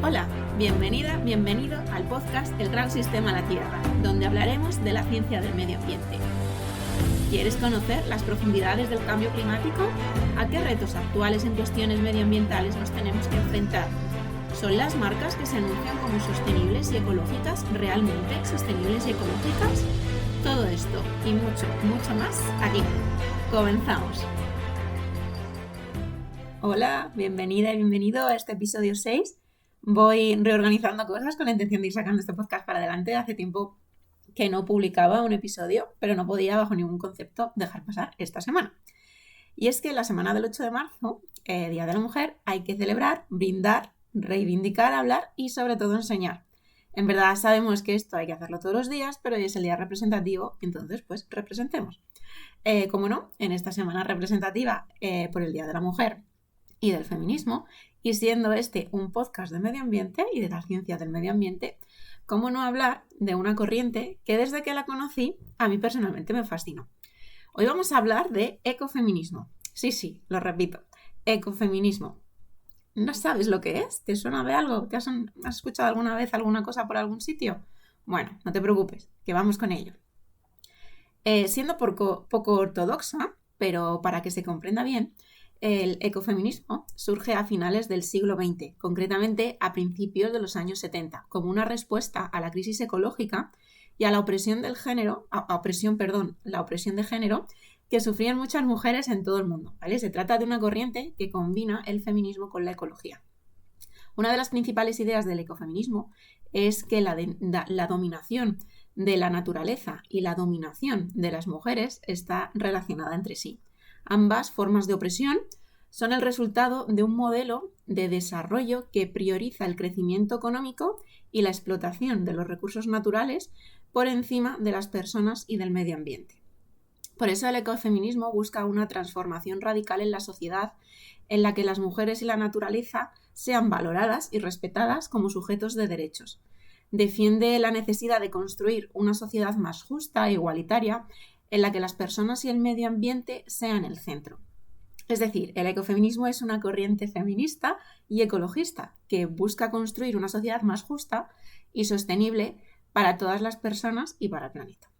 Hola, bienvenida, bienvenido al podcast El Gran Sistema La Tierra, donde hablaremos de la ciencia del medio ambiente. ¿Quieres conocer las profundidades del cambio climático? ¿A qué retos actuales en cuestiones medioambientales nos tenemos que enfrentar? ¿Son las marcas que se anuncian como sostenibles y ecológicas realmente sostenibles y ecológicas? Todo esto y mucho, mucho más aquí. Comenzamos. Hola, bienvenida y bienvenido a este episodio 6. Voy reorganizando cosas con la intención de ir sacando este podcast para adelante. Hace tiempo que no publicaba un episodio, pero no podía bajo ningún concepto dejar pasar esta semana. Y es que la semana del 8 de marzo, Día de la Mujer, hay que celebrar, brindar, reivindicar, hablar y sobre todo enseñar. En verdad sabemos que esto hay que hacerlo todos los días, pero hoy es el día representativo, entonces pues representemos. Como no, en esta semana representativa por el Día de la Mujer y del feminismo, y siendo este un podcast de medio ambiente y de la ciencia del medio ambiente, ¿cómo no hablar de una corriente que desde que la conocí a mí personalmente me fascinó? Hoy vamos a hablar de ecofeminismo. Sí, lo repito, ecofeminismo. ¿No sabes lo que es? ¿Te suena de algo? ¿Has escuchado alguna vez alguna cosa por algún sitio? Bueno, no te preocupes, que vamos con ello. Siendo poco ortodoxa, pero para que se comprenda bien, el ecofeminismo surge a finales del siglo XX, concretamente a principios de los años 70, como una respuesta a la crisis ecológica y a la opresión de género que sufrían muchas mujeres en todo el mundo, ¿vale? Se trata de una corriente que combina el feminismo con la ecología. Una de las principales ideas del ecofeminismo es que la dominación de la naturaleza y la dominación de las mujeres está relacionada entre sí. Ambas formas de opresión son el resultado de un modelo de desarrollo que prioriza el crecimiento económico y la explotación de los recursos naturales por encima de las personas y del medio ambiente. Por eso el ecofeminismo busca una transformación radical en la sociedad en la que las mujeres y la naturaleza sean valoradas y respetadas como sujetos de derechos. Defiende la necesidad de construir una sociedad más justa e igualitaria en la que las personas y el medio ambiente sean el centro. Es decir, el ecofeminismo es una corriente feminista y ecologista que busca construir una sociedad más justa y sostenible para todas las personas y para el planeta.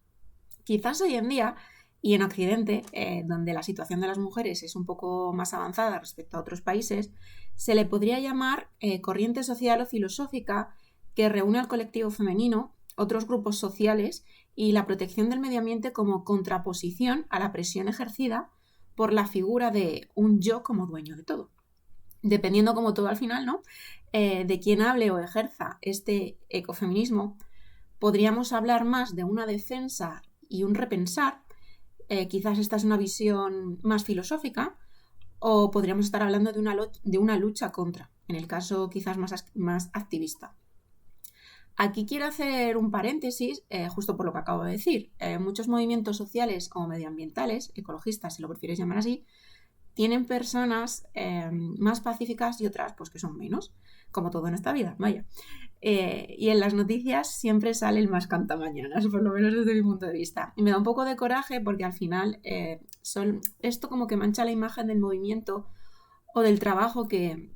Quizás hoy en día y en Occidente, donde la situación de las mujeres es un poco más avanzada respecto a otros países, se le podría llamar corriente social o filosófica que reúne al colectivo femenino, otros grupos sociales y la protección del medio ambiente como contraposición a la presión ejercida por la figura de un yo como dueño de todo. Dependiendo como todo al final, ¿no? De quién hable o ejerza este ecofeminismo, podríamos hablar más de una defensa y un repensar. Quizás esta es una visión más filosófica, o podríamos estar hablando de una lucha contra, en el caso quizás más activista. Aquí quiero hacer un paréntesis, justo por lo que acabo de decir. Muchos movimientos sociales o medioambientales, ecologistas si lo prefieres llamar así, tienen personas más pacíficas y otras pues que son menos, como todo en esta vida, vaya. Y en las noticias siempre sale el más cantamañanas, por lo menos desde mi punto de vista. Y me da un poco de coraje porque al final esto como que mancha la imagen del movimiento o del trabajo que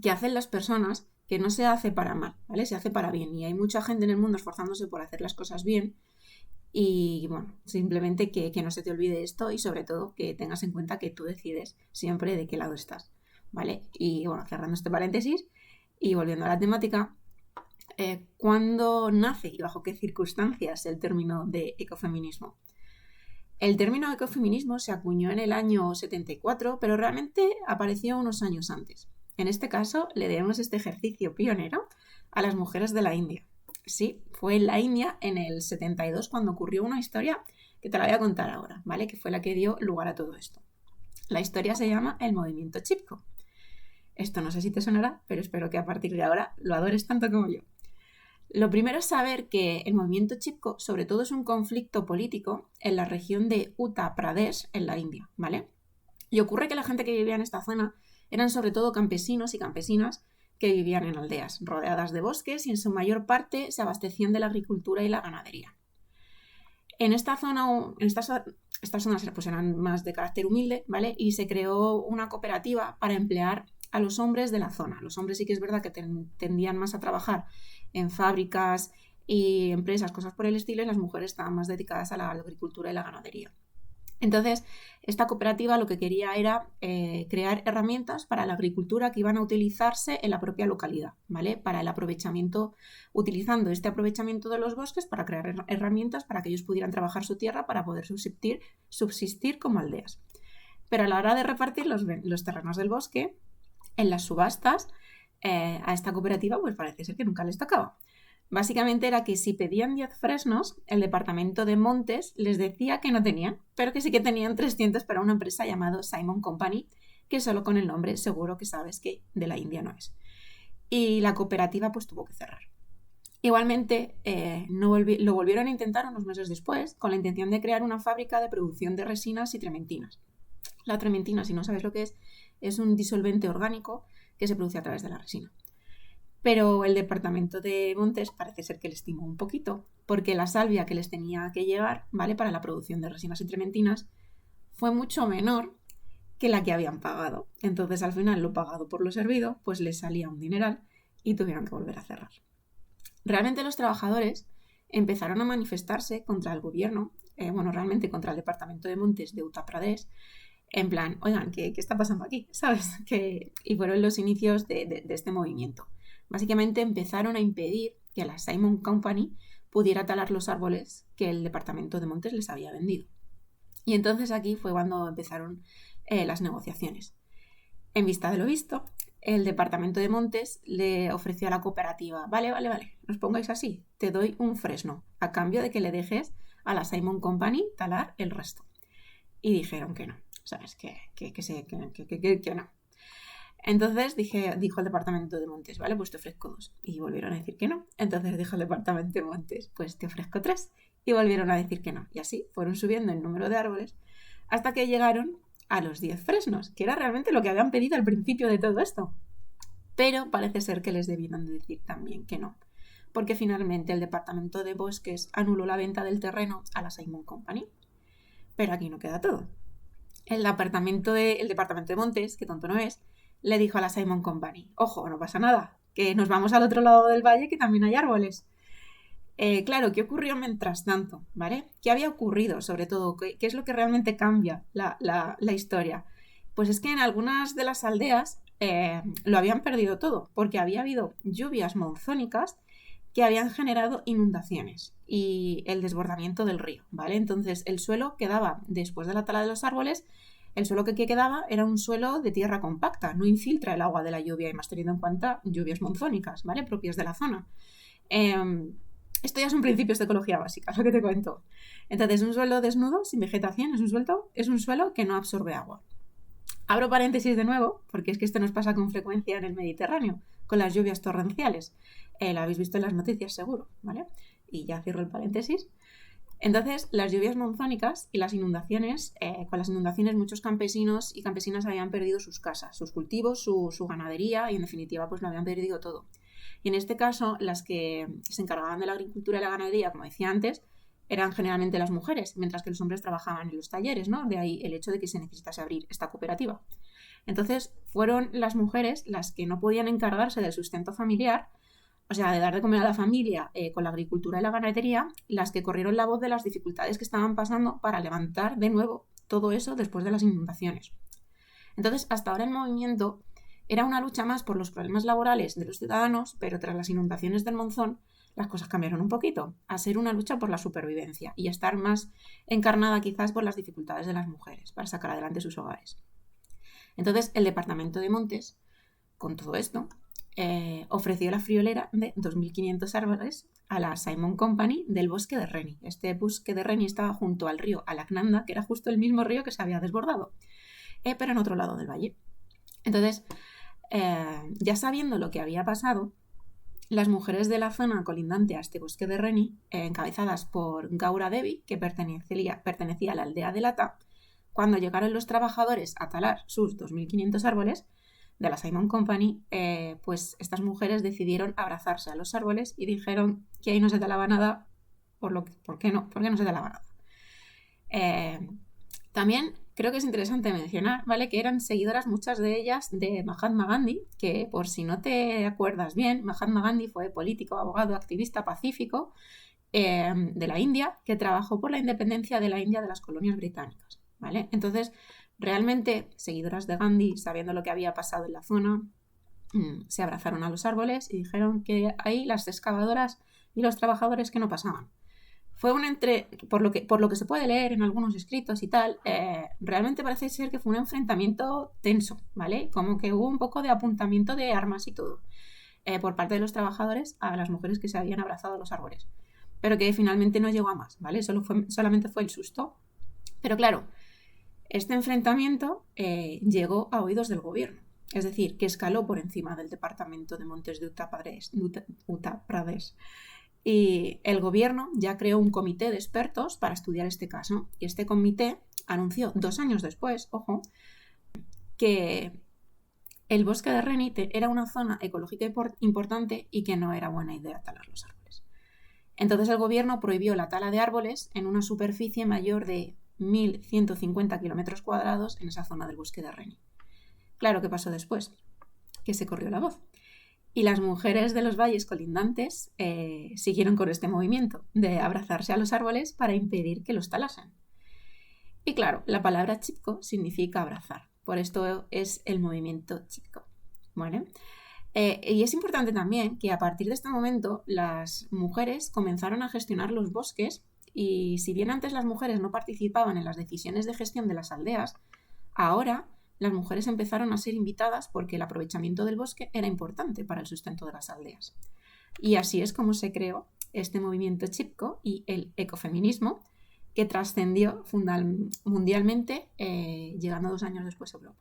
hacen las personas, que no se hace para mal, ¿vale? Se hace para bien. Y hay mucha gente en el mundo esforzándose por hacer las cosas bien. Y bueno, simplemente que no se te olvide esto y sobre todo que tengas en cuenta que tú decides siempre de qué lado estás, ¿vale? Y bueno, cerrando este paréntesis y volviendo a la temática, ¿cuándo nace y bajo qué circunstancias el término de ecofeminismo? El término ecofeminismo se acuñó en el año 74, pero realmente apareció unos años antes. En este caso, le debemos este ejercicio pionero a las mujeres de la India. Sí, fue en la India en el 72 cuando ocurrió una historia que te la voy a contar ahora, ¿vale? Que fue la que dio lugar a todo esto. La historia se llama el movimiento Chipko. Esto no sé si te sonará, pero espero que a partir de ahora lo adores tanto como yo. Lo primero es saber que el movimiento Chipko sobre todo es un conflicto político en la región de Uttar Pradesh, en la India, ¿vale? Y ocurre que la gente que vivía en esta zona eran sobre todo campesinos y campesinas que vivían en aldeas rodeadas de bosques y en su mayor parte se abastecían de la agricultura y la ganadería. En estas zonas pues eran más de carácter humilde, ¿vale? Y se creó una cooperativa para emplear a los hombres de la zona. Los hombres sí que es verdad que tendían más a trabajar en fábricas y empresas, cosas por el estilo, y las mujeres estaban más dedicadas a la agricultura y la ganadería. Entonces, esta cooperativa lo que quería era crear herramientas para la agricultura que iban a utilizarse en la propia localidad, ¿vale? Para el aprovechamiento, utilizando este aprovechamiento de los bosques para crear herramientas para que ellos pudieran trabajar su tierra para poder subsistir como aldeas. Pero a la hora de repartir los terrenos del bosque, en las subastas, a esta cooperativa pues parece ser que nunca les tocaba. Básicamente era que si pedían 10 fresnos, el departamento de Montes les decía que no tenían, pero que sí que tenían 300 para una empresa llamada Simon Company, que solo con el nombre seguro que sabes que de la India no es. Y la cooperativa pues tuvo que cerrar. Igualmente, lo volvieron a intentar unos meses después con la intención de crear una fábrica de producción de resinas y trementinas. La trementina, si no sabes lo que es un disolvente orgánico que se produce a través de la resina. Pero el departamento de Montes parece ser que les timó un poquito, porque la salvia que les tenía que llegar, ¿vale?, para la producción de resinas y trementinas fue mucho menor que la que habían pagado. Entonces, al final, lo pagado por lo servido, pues les salía un dineral y tuvieron que volver a cerrar. Realmente los trabajadores empezaron a manifestarse contra el gobierno, realmente contra el departamento de Montes de Uttar Pradesh, en plan, oigan, ¿qué está pasando aquí? ¿Sabes? Y fueron los inicios de este movimiento. Básicamente empezaron a impedir que la Simon Company pudiera talar los árboles que el departamento de Montes les había vendido. Y entonces aquí fue cuando empezaron las negociaciones. En vista de lo visto, el departamento de Montes le ofreció a la cooperativa, vale, os pongáis así, te doy un fresno, a cambio de que le dejes a la Simon Company talar el resto. Y dijeron que no, ¿sabes? Que no. Entonces dijo el departamento de Montes, vale, pues te ofrezco 2. Y volvieron a decir que no. Entonces dijo el departamento de Montes, pues te ofrezco 3. Y volvieron a decir que no. Y así fueron subiendo el número de árboles hasta que llegaron a los 10 fresnos, que era realmente lo que habían pedido al principio de todo esto. Pero parece ser que les debieron de decir también que no, porque finalmente el departamento de bosques anuló la venta del terreno a la Simon Company. Pero aquí no queda todo. El departamento de Montes, que tonto no es, le dijo a la Simon Company, ojo, no pasa nada, que nos vamos al otro lado del valle que también hay árboles. Claro, ¿qué ocurrió mientras tanto? ¿Vale? ¿Qué había ocurrido, sobre todo? ¿Qué es lo que realmente cambia la historia? Pues es que en algunas de las aldeas lo habían perdido todo, porque había habido lluvias monzónicas que habían generado inundaciones y el desbordamiento del río, ¿vale? Entonces el suelo quedaba, después de la tala de los árboles, el suelo que quedaba era un suelo de tierra compacta, no infiltra el agua de la lluvia, y más teniendo en cuenta lluvias monzónicas, ¿vale?, propias de la zona. Esto ya son principios de ecología básica, lo que te cuento. Entonces, un suelo desnudo, sin vegetación, es un suelo que no absorbe agua. Abro paréntesis de nuevo, porque es que esto nos pasa con frecuencia en el Mediterráneo, con las lluvias torrenciales. Lo habéis visto en las noticias seguro, ¿vale? Y ya cierro el paréntesis. Entonces, las lluvias monzónicas y las inundaciones, con las inundaciones muchos campesinos y campesinas habían perdido sus casas, sus cultivos, su ganadería y en definitiva pues lo habían perdido todo. Y en este caso, las que se encargaban de la agricultura y la ganadería, como decía antes, eran generalmente las mujeres, mientras que los hombres trabajaban en los talleres, ¿no? De ahí el hecho de que se necesitase abrir esta cooperativa. Entonces, fueron las mujeres las que no podían encargarse del sustento familiar, o sea, de dar de comer a la familia con la agricultura y la ganadería, las que corrieron la voz de las dificultades que estaban pasando para levantar de nuevo todo eso después de las inundaciones. Entonces, hasta ahora el movimiento era una lucha más por los problemas laborales de los ciudadanos, pero tras las inundaciones del Monzón, las cosas cambiaron un poquito, a ser una lucha por la supervivencia y a estar más encarnada quizás por las dificultades de las mujeres para sacar adelante sus hogares. Entonces, el departamento de Montes, con todo esto, ofreció la friolera de 2.500 árboles a la Simon Company del bosque de Reni. Este bosque de Reni estaba junto al río Alaknanda, que era justo el mismo río que se había desbordado, pero en otro lado del valle. Entonces, ya sabiendo lo que había pasado, las mujeres de la zona colindante a este bosque de Reni, encabezadas por Gaura Devi, que pertenecía a la aldea de Lata, cuando llegaron los trabajadores a talar sus 2.500 árboles de la Simon Company, pues estas mujeres decidieron abrazarse a los árboles y dijeron que ahí no se talaba nada, ¿por qué no se talaba nada? También creo que es interesante mencionar, ¿vale? Que eran seguidoras muchas de ellas de Mahatma Gandhi, que por si no te acuerdas bien, Mahatma Gandhi fue político, abogado, activista pacífico de la India, que trabajó por la independencia de la India de las colonias británicas, ¿vale? Entonces, realmente, seguidoras de Gandhi, sabiendo lo que había pasado en la zona, se abrazaron a los árboles y dijeron que ahí las excavadoras y los trabajadores que no pasaban. Fue por lo que se puede leer en algunos escritos y tal, realmente parece ser que fue un enfrentamiento tenso, ¿vale? Como que hubo un poco de apuntamiento de armas y todo, por parte de los trabajadores a las mujeres que se habían abrazado a los árboles, pero que finalmente no llegó a más, ¿vale? Solamente fue el susto. Pero claro, este enfrentamiento llegó a oídos del gobierno, es decir, que escaló por encima del Departamento de Montes de Uttar Pradesh. Y el gobierno ya creó un comité de expertos para estudiar este caso. Y este comité anunció 2 años después, ojo, que el bosque de Reni era una zona ecológica importante y que no era buena idea talar los árboles. Entonces el gobierno prohibió la tala de árboles en una superficie mayor de 1.150 kilómetros cuadrados en esa zona del bosque de Reni. Claro, ¿qué pasó después? Que se corrió la voz. Y las mujeres de los valles colindantes siguieron con este movimiento de abrazarse a los árboles para impedir que los talasen. Y claro, la palabra chipko significa abrazar. Por esto es el movimiento chipko. Bueno, y es importante también que a partir de este momento las mujeres comenzaron a gestionar los bosques y si bien antes las mujeres no participaban en las decisiones de gestión de las aldeas, ahora las mujeres empezaron a ser invitadas porque el aprovechamiento del bosque era importante para el sustento de las aldeas. Y así es como se creó este movimiento chipko y el ecofeminismo que trascendió mundialmente, llegando 2 años después a Europa.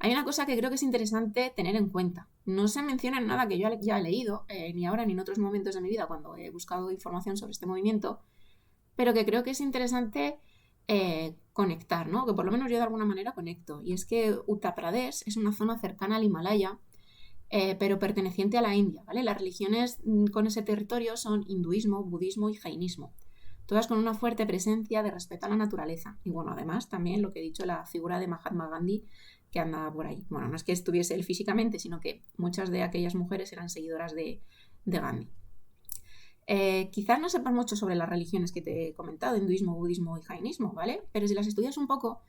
Hay una cosa que creo que es interesante tener en cuenta. No se menciona en nada que yo ya he leído, ni ahora ni en otros momentos de mi vida cuando he buscado información sobre este movimiento, pero que creo que es interesante conectar, ¿no? Que por lo menos yo de alguna manera conecto. Y es que Uttar Pradesh es una zona cercana al Himalaya, pero perteneciente a la India, ¿vale? Las religiones con ese territorio son hinduismo, budismo y jainismo, todas con una fuerte presencia de respeto a la naturaleza. Y bueno, además también lo que he dicho, la figura de Mahatma Gandhi que andaba por ahí. Bueno, no es que estuviese él físicamente, sino que muchas de aquellas mujeres eran seguidoras de Gandhi. Quizás no sepas mucho sobre las religiones que te he comentado, hinduismo, budismo y jainismo, ¿vale? Pero si las estudias un poco,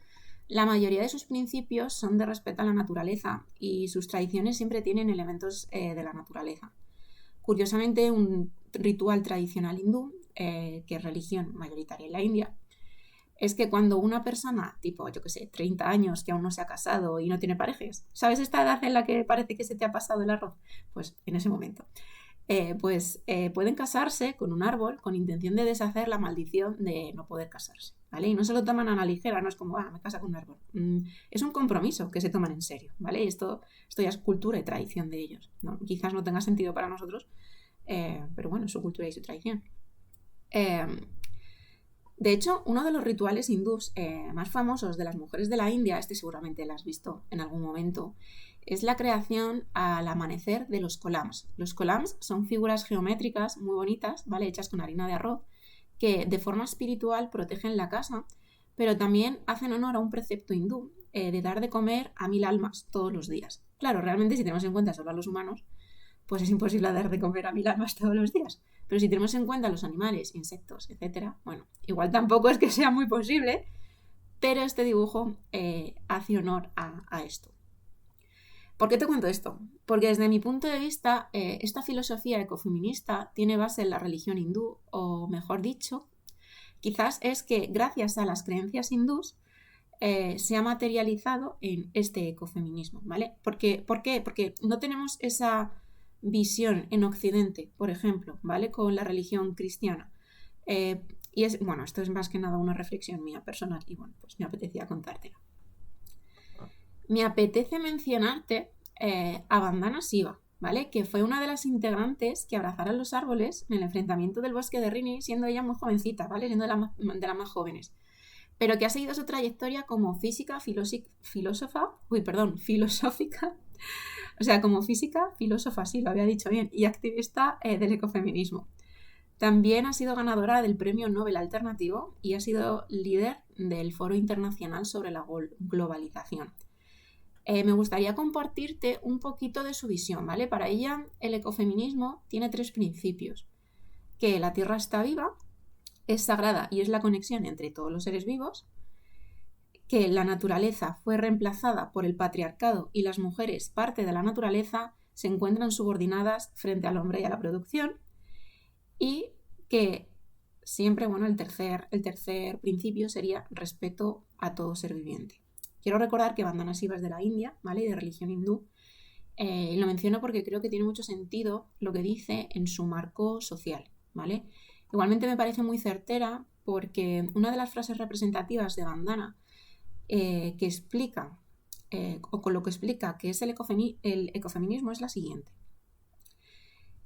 la mayoría de sus principios son de respeto a la naturaleza y sus tradiciones siempre tienen elementos de la naturaleza. Curiosamente, un ritual tradicional hindú, que es religión mayoritaria en la India, es que cuando una persona, tipo, yo qué sé, 30 años, que aún no se ha casado y no tiene parejas, ¿sabes esta edad en la que parece que se te ha pasado el arroz? Pues en ese momento. Pueden casarse con un árbol con intención de deshacer la maldición de no poder casarse, ¿vale? Y no se lo toman a la ligera, no es como, me caso con un árbol. Es un compromiso que se toman en serio, ¿vale? Y esto ya es cultura y tradición de ellos, ¿no? Quizás no tenga sentido para nosotros, pero bueno, es su cultura y su tradición. De hecho, uno de los rituales hindús más famosos de las mujeres de la India, este seguramente lo has visto en algún momento, es la creación al amanecer de los kolams. Los kolams son figuras geométricas muy bonitas, ¿vale? Hechas con harina de arroz, que de forma espiritual protegen la casa, pero también hacen honor a un precepto hindú de dar de comer a 1000 almas todos los días. Claro, realmente si tenemos en cuenta solo a los humanos, pues es imposible dar de comer a 1000 almas todos los días. Pero si tenemos en cuenta los animales, insectos, etc., bueno, igual tampoco es que sea muy posible, pero este dibujo hace honor a esto. ¿Por qué te cuento esto? Porque desde mi punto de vista, esta filosofía ecofeminista tiene base en la religión hindú, o mejor dicho, quizás es que gracias a las creencias hindús se ha materializado en este ecofeminismo, ¿vale? ¿Por qué? Porque no tenemos esa visión en Occidente, por ejemplo, ¿vale? Con la religión cristiana. Y bueno, esto es más que nada una reflexión mía personal y bueno, pues me apetecía contártela. Me apetece mencionarte a Vandana Shiva, ¿vale? Que fue una de las integrantes que abrazaron los árboles en el enfrentamiento del bosque de Rini, siendo ella muy jovencita, ¿vale? Siendo de las más jóvenes. Pero que ha seguido su trayectoria como filosófica, o sea, como física, filósofa, sí, lo había dicho bien, y activista del ecofeminismo. También ha sido ganadora del Premio Nobel Alternativo y ha sido líder del Foro Internacional sobre la Globalización. Me gustaría compartirte un poquito de su visión, ¿vale? Para ella, el ecofeminismo tiene 3 principios: que la Tierra está viva, es sagrada y es la conexión entre todos los seres vivos, que la naturaleza fue reemplazada por el patriarcado y las mujeres, parte de la naturaleza, se encuentran subordinadas frente al hombre y a la producción, y que siempre, bueno, el tercer principio sería respeto a todo ser viviente. Quiero recordar que Vandana Shiva es de la India, ¿vale? Y de religión hindú. Y lo menciono porque creo que tiene mucho sentido lo que dice en su marco social, ¿vale? Igualmente me parece muy certera porque una de las frases representativas de Vandana que explica, o con lo que explica que es el ecofeminismo, es la siguiente.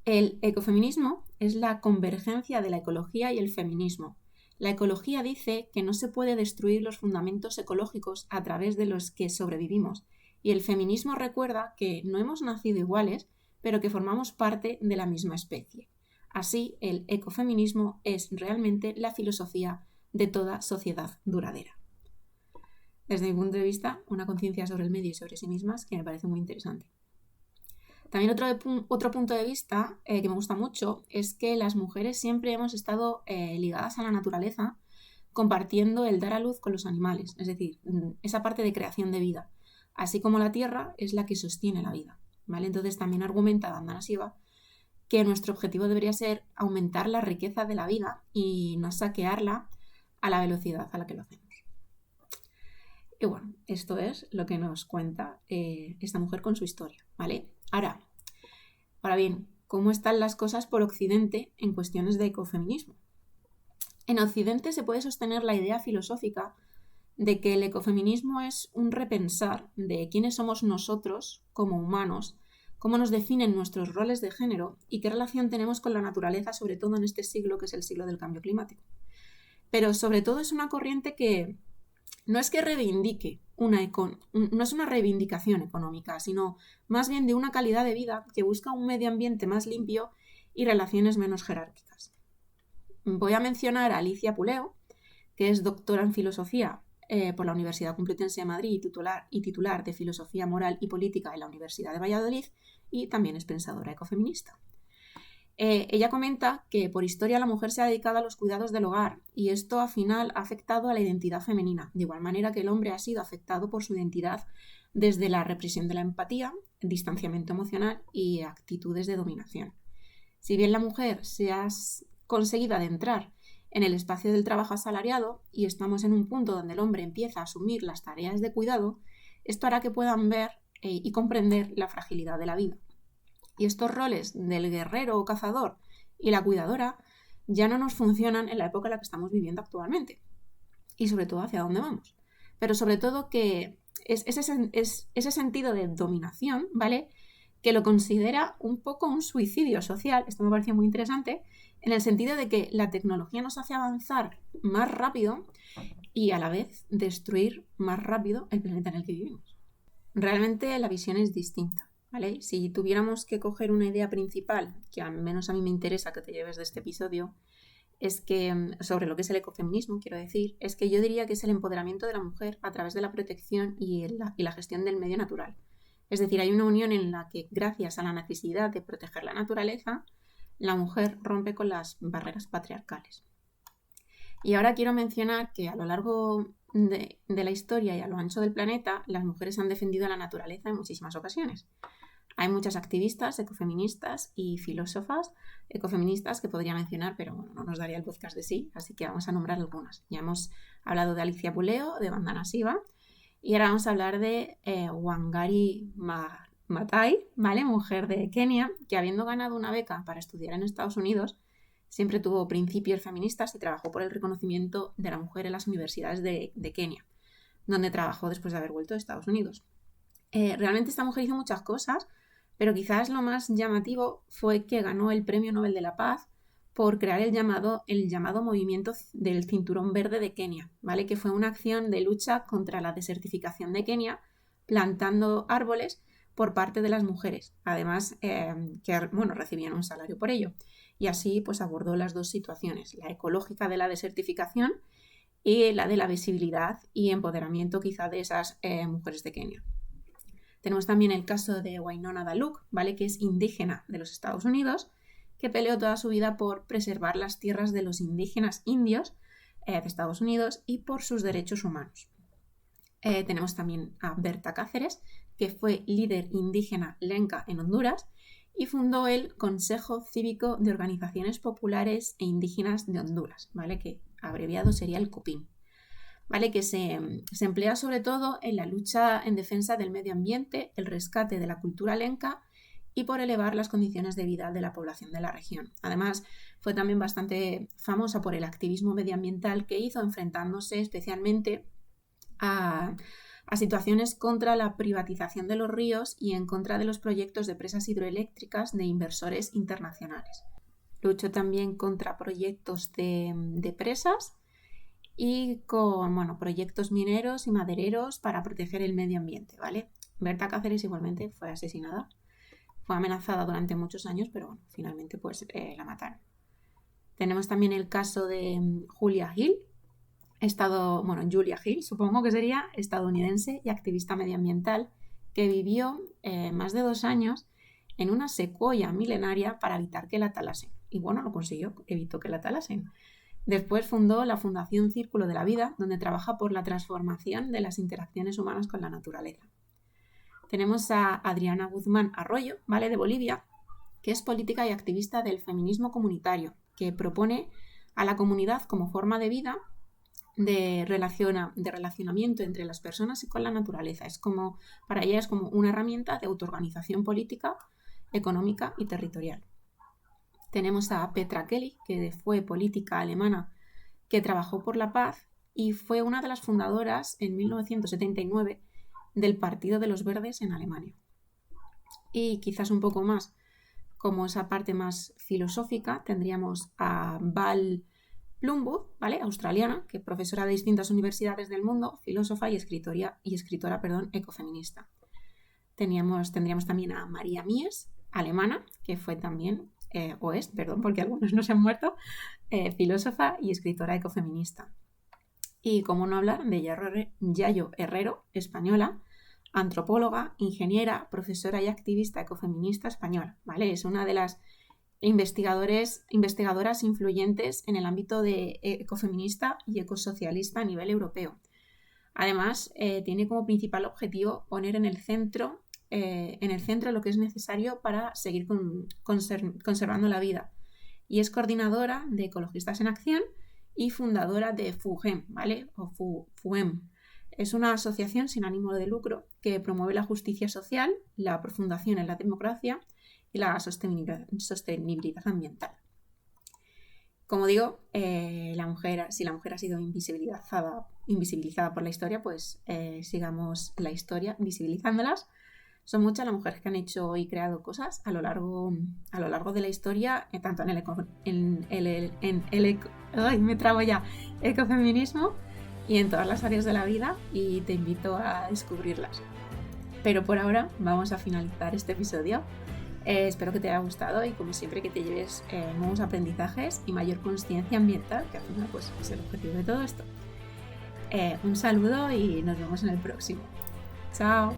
El ecofeminismo es la convergencia de la ecología y el feminismo. La ecología dice que no se puede destruir los fundamentos ecológicos a través de los que sobrevivimos, y el feminismo recuerda que no hemos nacido iguales, pero que formamos parte de la misma especie. Así, el ecofeminismo es realmente la filosofía de toda sociedad duradera. Desde mi punto de vista, una conciencia sobre el medio y sobre sí mismas que me parece muy interesante. También otro punto de vista que me gusta mucho es que las mujeres siempre hemos estado ligadas a la naturaleza, compartiendo el dar a luz con los animales, es decir, esa parte de creación de vida, así como la tierra es la que sostiene la vida, ¿vale? Entonces también argumenta Vandana Shiva que nuestro objetivo debería ser aumentar la riqueza de la vida y no saquearla a la velocidad a la que lo hacemos. Y bueno, esto es lo que nos cuenta esta mujer con su historia, ¿vale? Ahora bien, ¿cómo están las cosas por Occidente en cuestiones de ecofeminismo? En Occidente se puede sostener la idea filosófica de que el ecofeminismo es un repensar de quiénes somos nosotros como humanos, cómo nos definen nuestros roles de género y qué relación tenemos con la naturaleza, sobre todo en este siglo que es el siglo del cambio climático. Pero sobre todo es una corriente que no es que reivindique no es una reivindicación económica, sino más bien de una calidad de vida que busca un medio ambiente más limpio y relaciones menos jerárquicas. Voy a mencionar a Alicia Puleo, que es doctora en filosofía por la Universidad Complutense de Madrid y titular de Filosofía Moral y Política en la Universidad de Valladolid, y también es pensadora ecofeminista. Ella comenta que por historia la mujer se ha dedicado a los cuidados del hogar y esto al final ha afectado a la identidad femenina, de igual manera que el hombre ha sido afectado por su identidad desde la represión de la empatía, distanciamiento emocional y actitudes de dominación. Si bien la mujer se ha conseguido adentrar en el espacio del trabajo asalariado y estamos en un punto donde el hombre empieza a asumir las tareas de cuidado, esto hará que puedan ver y comprender la fragilidad de la vida. Y estos roles del guerrero o cazador y la cuidadora ya no nos funcionan en la época en la que estamos viviendo actualmente. Y sobre todo hacia dónde vamos. Pero sobre todo que es ese sentido de dominación, ¿vale? Que lo considera un poco un suicidio social. Esto me pareció muy interesante, en el sentido de que la tecnología nos hace avanzar más rápido y a la vez destruir más rápido el planeta en el que vivimos. Realmente la visión es distinta. ¿Vale? Si tuviéramos que coger una idea principal, que al menos a mí me interesa que te lleves de este episodio, es que, sobre lo que es el ecofeminismo, quiero decir, es que yo diría que es el empoderamiento de la mujer a través de la protección y la gestión del medio natural. Es decir, hay una unión en la que, gracias a la necesidad de proteger la naturaleza, la mujer rompe con las barreras patriarcales. Y ahora quiero mencionar que a lo largo de la historia y a lo ancho del planeta, las mujeres han defendido a la naturaleza en muchísimas ocasiones. Hay muchas activistas, ecofeministas y filósofas ecofeministas que podría mencionar, pero bueno, no nos daría el podcast de sí, así que vamos a nombrar algunas. Ya hemos hablado de Alicia Puleo, de Vandana Shiva, y ahora vamos a hablar de Wangari Maathai, ¿vale? Mujer de Kenia, que habiendo ganado una beca para estudiar en Estados Unidos, siempre tuvo principios feministas y trabajó por el reconocimiento de la mujer en las universidades de Kenia, donde trabajó después de haber vuelto de Estados Unidos. Realmente esta mujer hizo muchas cosas, pero quizás lo más llamativo fue que ganó el Premio Nobel de la Paz por crear el llamado movimiento del Cinturón Verde de Kenia, ¿vale? Que fue una acción de lucha contra la desertificación de Kenia, plantando árboles por parte de las mujeres, además que recibían un salario por ello. Y así pues abordó las dos situaciones, la ecológica de la desertificación y la de la visibilidad y empoderamiento quizá de esas mujeres de Kenia. Tenemos también el caso de Wainona Daluk, ¿vale? Que es indígena de los Estados Unidos, que peleó toda su vida por preservar las tierras de los indígenas indios de Estados Unidos y por sus derechos humanos. Tenemos también a Berta Cáceres, que fue líder indígena lenca en Honduras y fundó el Consejo Cívico de Organizaciones Populares e Indígenas de Honduras, ¿vale? Que abreviado sería el COPIN, ¿vale? Que se emplea sobre todo en la lucha en defensa del medio ambiente, el rescate de la cultura lenca y por elevar las condiciones de vida de la población de la región. Además, fue también bastante famosa por el activismo medioambiental que hizo, enfrentándose especialmente a situaciones contra la privatización de los ríos y en contra de los proyectos de presas hidroeléctricas de inversores internacionales. Luchó también contra proyectos de presas y con proyectos mineros y madereros para proteger el medio ambiente, ¿vale? Berta Cáceres igualmente fue asesinada. Fue amenazada durante muchos años, pero finalmente pues la mataron. Tenemos también el caso de Julia Hill, Julia Hill, supongo que sería estadounidense y activista medioambiental, que vivió más de 2 años en una secuoya milenaria para evitar que la talasen. Y lo consiguió, evitó que la talasen. Después fundó la Fundación Círculo de la Vida, donde trabaja por la transformación de las interacciones humanas con la naturaleza. Tenemos a Adriana Guzmán Arroyo, ¿vale? De Bolivia, que es política y activista del feminismo comunitario, que propone a la comunidad como forma de vida de relacionamiento entre las personas y con la naturaleza. Para ella es como una herramienta de autoorganización política, económica y territorial. Tenemos a Petra Kelly, que fue política alemana que trabajó por la paz y fue una de las fundadoras en 1979 del Partido de los Verdes en Alemania. Y quizás un poco más, como esa parte más filosófica, tendríamos a Val Plumwood, ¿vale? Australiana, que es profesora de distintas universidades del mundo, filósofa y escritora ecofeminista. Tendríamos también a María Mies, alemana, que fue también, porque algunos no se han muerto, filósofa y escritora ecofeminista. Y cómo no hablar de Yayo Herrero, española, antropóloga, ingeniera, profesora y activista ecofeminista española, ¿vale? Es una de las investigadoras influyentes en el ámbito de ecofeminista y ecosocialista a nivel europeo. Además, tiene como principal objetivo poner en el centro lo que es necesario para seguir conservando la vida. Y es coordinadora de Ecologistas en Acción y fundadora de FUGEM, ¿vale? O FUEM. Es una asociación sin ánimo de lucro que promueve la justicia social, la profundación en la democracia y la sostenibilidad ambiental. Como digo, si la mujer ha sido invisibilizada por la historia, pues sigamos la historia visibilizándolas. Son muchas las mujeres que han hecho y creado cosas a lo largo de la historia, tanto en el ecofeminismo y en todas las áreas de la vida, y te invito a descubrirlas. Pero por ahora vamos a finalizar este episodio. Espero que te haya gustado y, como siempre, que te lleves nuevos aprendizajes y mayor conciencia ambiental, que al final pues, es el objetivo de todo esto. Un saludo y nos vemos en el próximo. ¡Chao!